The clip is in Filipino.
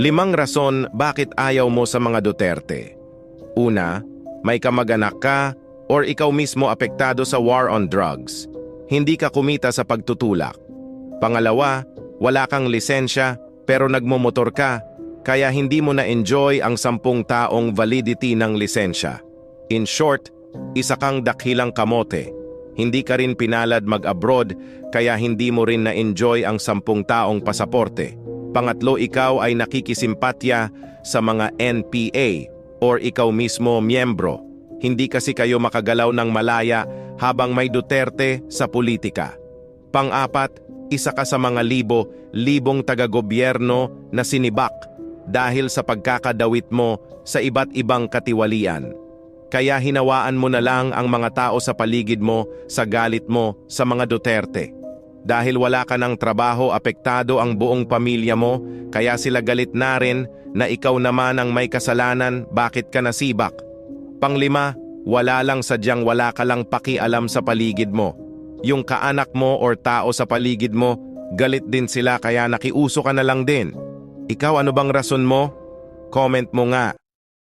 5 rason bakit ayaw mo sa mga Duterte. Una, may kamag-anak ka or ikaw mismo apektado sa war on drugs. Hindi ka kumita sa pagtutulak. Pangalawa, wala kang lisensya pero nagmumotor ka, kaya hindi mo na-enjoy ang 10 taong validity ng lisensya. In short, isa kang dakhilang kamote. Hindi ka rin pinalad mag-abroad, kaya hindi mo rin na-enjoy ang 10 taong pasaporte. Pangatlo, ikaw ay nakikisimpatya sa mga NPA or ikaw mismo miyembro. Hindi kasi kayo makagalaw ng malaya habang may Duterte sa politika. Pang-apat, isa ka sa mga libong taga-gobyerno na sinibak dahil sa pagkakadawit mo sa iba't ibang katiwalian. Kaya hinawaan mo na lang ang mga tao sa paligid mo sa galit mo sa mga Duterte. Dahil wala ka ng trabaho, apektado ang buong pamilya mo, kaya sila galit na rin na ikaw naman ang may kasalanan, bakit ka nasibak. Panglima, wala lang sadyang wala ka lang pakialam sa paligid mo. Yung kaanak mo or tao sa paligid mo, galit din sila kaya nakiuso ka na lang din. Ikaw, ano bang rason mo? Comment mo nga.